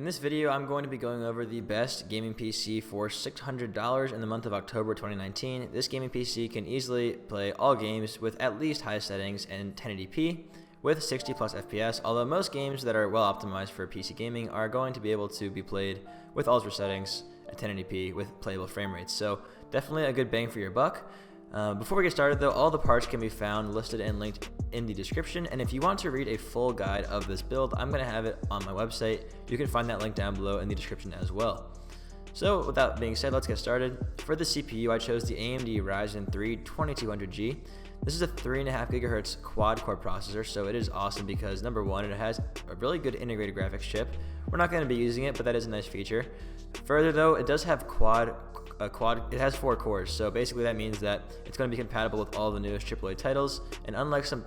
In this video, I'm going to be going over the best gaming PC for $600 in the month of October 2019. This gaming PC can easily play all games with at least high settings and 1080p with 60 plus FPS, although most games that are well optimized for PC gaming are going to be able to be played with ultra settings at 1080p with playable frame rates. So definitely a good bang for your buck. Before we get started though, all the parts can be found listed and linked in the description, and if you want to read a full guide of this build, I'm going to have it on my website. You can find that link down below in the description as well. So with that being said, let's get started. For the CPU, I chose the AMD Ryzen 3 2200G. This is a 3.5 GHz quad-core processor, so it is awesome because number one, it has a really good integrated graphics chip. We're not going to be using it, but that is a nice feature. Further though, it does have it has 4 cores, so basically that means that it's going to be compatible with all the newest AAA titles, and unlike some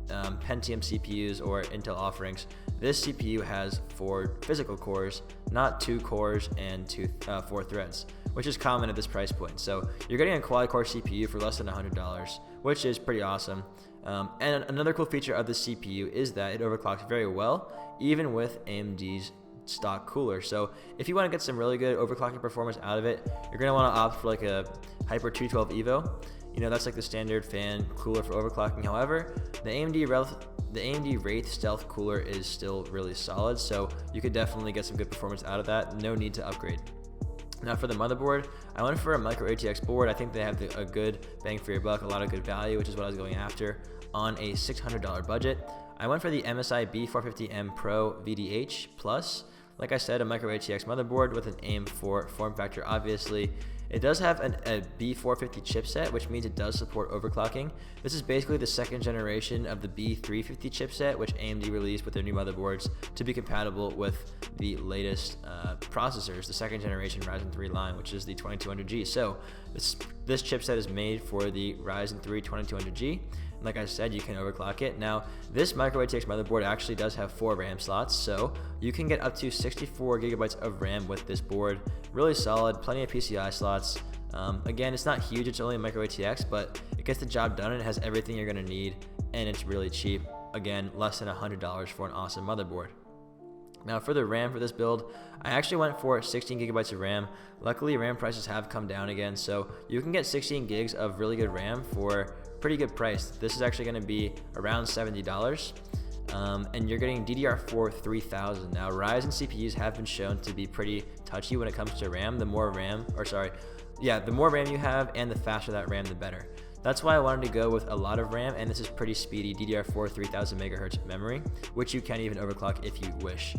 Pentium CPUs or Intel offerings, this CPU has 4 physical cores, not 2 cores and 4 threads, which is common at this price point. So you're getting a quad-core CPU for less than $100, which is pretty awesome. And another cool feature of the CPU is that it overclocks very well, even with AMD's stock cooler. So if you want to get some really good overclocking performance out of it, you're going to want to opt for like a Hyper 212 Evo. You know, that's like the standard fan cooler for overclocking. However, the AMD Wraith Stealth cooler is still really solid, so you could definitely get some good performance out of that. No need to upgrade. Now for the motherboard, I went for a micro ATX board. I think they have a good bang for your buck, a lot of good value, which is what I was going after on a $600 budget. I went for the MSI B450M Pro VDH Plus. Like I said, a micro ATX motherboard with an aim for form factor, obviously. It does have a B450 chipset, which means it does support overclocking. This is basically the second generation of the B350 chipset, which AMD released with their new motherboards to be compatible with the latest processors, the second generation Ryzen 3 line, which is the 2200G. So this chipset is made for the Ryzen 3 2200G. Like I said, you can overclock it. Now, this micro ATX motherboard actually does have 4 RAM slots, so you can get up to 64 gigabytes of RAM with this board. Really solid, plenty of PCI slots. Again, it's not huge, it's only a micro ATX, but it gets the job done and it has everything you're gonna need, and it's really cheap. Again, less than $100 for an awesome motherboard. Now for the RAM for this build, I actually went for 16 gigabytes of RAM. Luckily, RAM prices have come down again, so you can get 16 gigs of really good RAM for pretty good price. This is actually going to be around $70, and you're getting DDR4 3000. Now Ryzen CPUs have been shown to be pretty touchy when it comes to RAM. The more RAM you have and the faster that RAM, the better. That's why I wanted to go with a lot of RAM, and this is pretty speedy DDR4 3000 megahertz memory, which you can even overclock if you wish.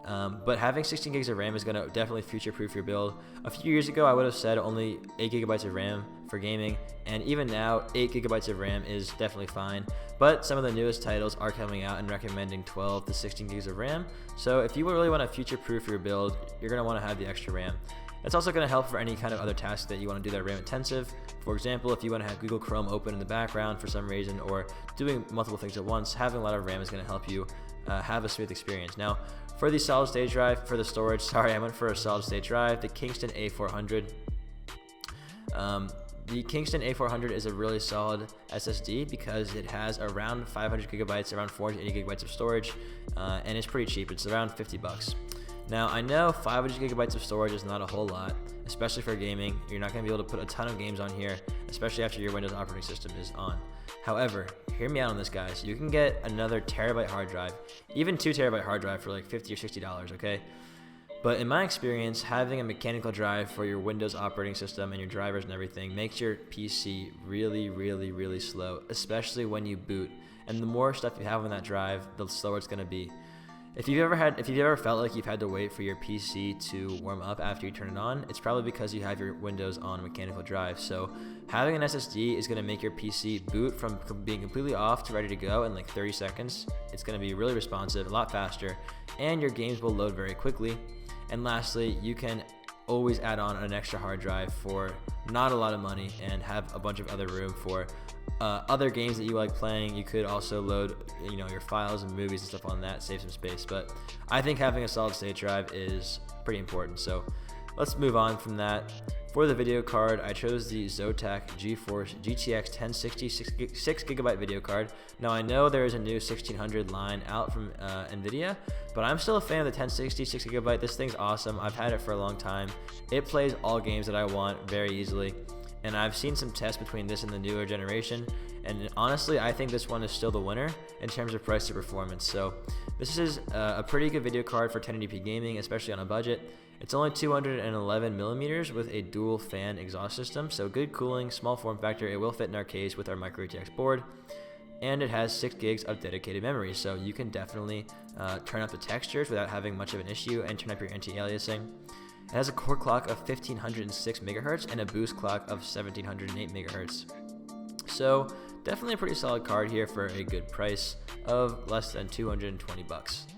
But having 16 gigs of RAM is going to definitely future-proof your build. A few years ago, I would have said only 8 gigabytes of RAM for gaming, and even now, 8 gigabytes of RAM is definitely fine. But some of the newest titles are coming out and recommending 12 to 16 gigs of RAM. So if you really want to future-proof your build, you're going to want to have the extra RAM. It's also going to help for any kind of other tasks that you want to do that are RAM intensive. For example, if you want to have Google Chrome open in the background for some reason, or doing multiple things at once, having a lot of RAM is going to help you have a smooth experience. Now, for the solid state drive, for the storage, I went for a solid state drive, the Kingston A400. The Kingston A400 is a really solid SSD because it has around 500 gigabytes, around 480 gigabytes of storage, and it's pretty cheap. It's around 50 bucks. Now, I know 500 gigabytes of storage is not a whole lot, especially for gaming. You're not going to be able to put a ton of games on here, especially after your Windows operating system is on. However, hear me out on this, guys. You can get another terabyte hard drive, even 2 terabyte hard drive for like $50 or $60, okay? But in my experience, having a mechanical drive for your Windows operating system and your drivers and everything makes your PC really, really, really slow, especially when you boot. And the more stuff you have on that drive, the slower it's going to be. If you've ever felt like you've had to wait for your PC to warm up after you turn it on, it's probably because you have your Windows on a mechanical drive. So having an SSD is going to make your PC boot from being completely off to ready to go in like 30 seconds. It's going to be really responsive, a lot faster, and your games will load very quickly. And lastly, you can always add on an extra hard drive for not a lot of money and have a bunch of other room for other games that you like playing. You could also load, your files and movies and stuff on that, save some space. But I think having a solid state drive is pretty important. So let's move on from that. For the video card, I chose the Zotac GeForce GTX 1060 6GB video card. Now I know there is a new 1600 line out from NVIDIA, but I'm still a fan of the 1060 6GB. This thing's awesome. I've had it for a long time. It plays all games that I want very easily, and I've seen some tests between this and the newer generation, and honestly I think this one is still the winner in terms of price to performance. So this is a pretty good video card for 1080p gaming, especially on a budget. It's only 211 millimeters with a dual fan exhaust system, so good cooling, small form factor. It will fit in our case with our micro ATX board, and it has 6 gigs of dedicated memory, so you can definitely turn up the textures without having much of an issue and turn up your anti-aliasing. It has a core clock of 1506 megahertz and a boost clock of 1708 megahertz. So definitely a pretty solid card here for a good price of less than 220 bucks.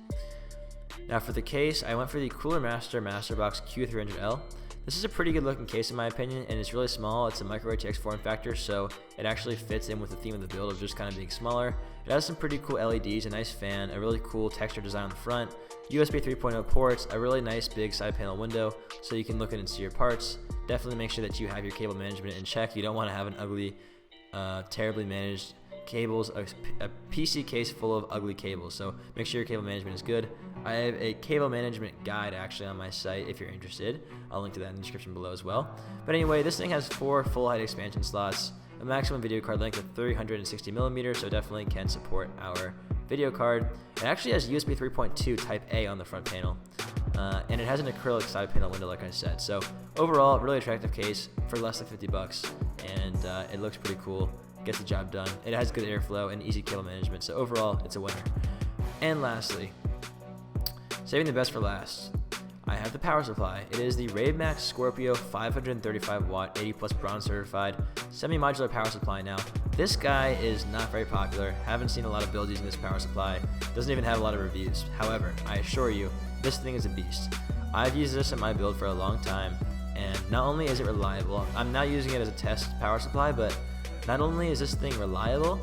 Now for the case, I went for the Cooler Master Masterbox Q300L. This is a pretty good looking case in my opinion, and it's really small. It's a micro ATX form factor, so it actually fits in with the theme of the build of just kind of being smaller. It has some pretty cool LEDs, a nice fan, a really cool texture design on the front, USB 3.0 ports, a really nice big side panel window so you can look in and see your parts. Definitely make sure that you have your cable management in check. You don't want to have an ugly, terribly managed cables, a PC case full of ugly cables, so make sure your cable management is good. I have a cable management guide actually on my site if you're interested. I'll link to that in the description below as well. But anyway, this thing has 4 full height expansion slots, a maximum video card length of 360 millimeters, so definitely can support our video card. It actually has USB 3.2 Type A on the front panel, and it has an acrylic side panel window like I said. So overall, really attractive case for less than 50 bucks, and it looks pretty cool. Gets the job done. It has good airflow and easy cable management, so overall it's a winner. And lastly, saving the best for last, I have the power supply. It is the RaveMax Scorpio 535 watt 80 plus bronze certified semi-modular power supply. Now this guy is not very popular, haven't seen a lot of builds using this power supply, doesn't even have a lot of reviews. However, I assure you this thing is a beast. I've used this in my build for a long time, and not only is it reliable, I'm not using it as a test power supply, but not only is this thing reliable,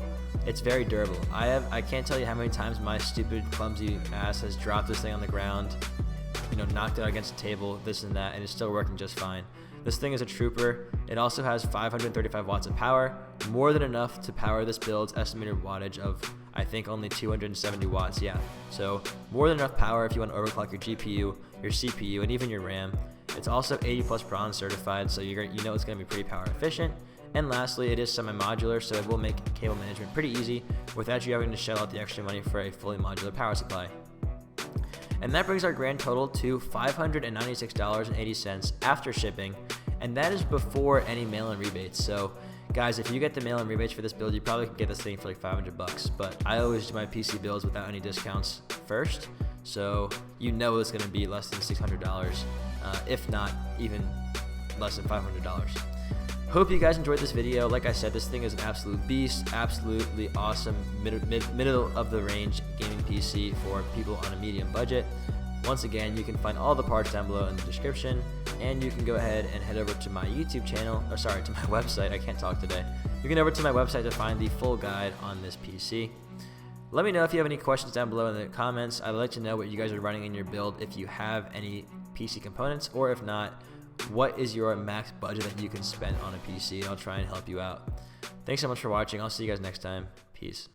it's very durable. I can't tell you how many times my stupid clumsy ass has dropped this thing on the ground, knocked it against the table, this and that, and it's still working just fine. This thing is a trooper. It also has 535 watts of power, more than enough to power this build's estimated wattage of, I think, only 270 watts, yeah. So more than enough power if you want to overclock your GPU, your CPU, and even your RAM. It's also 80 plus bronze certified, so you know it's going to be pretty power efficient. And lastly, it is semi-modular, so it will make cable management pretty easy without you having to shell out the extra money for a fully modular power supply. And that brings our grand total to $596.80 after shipping, and that is before any mail-in rebates. So guys, if you get the mail-in rebates for this build, you probably can get this thing for like 500 bucks, but I always do my PC builds without any discounts first, so it's going to be less than $600, if not even less than $500. Hope you guys enjoyed this video. Like I said, this thing is an absolute beast, absolutely awesome, middle of the range gaming PC for people on a medium budget. Once again, you can find all the parts down below in the description, and you can go ahead and head over to my YouTube channel, to my website. I can't talk today. You can go over to my website to find the full guide on this PC. Let me know if you have any questions down below in the comments. I'd like to know what you guys are running in your build, if you have any PC components, or if not, what is your max budget that you can spend on a PC. I'll try and help you out. Thanks so much for watching. I'll see you guys next time. Peace.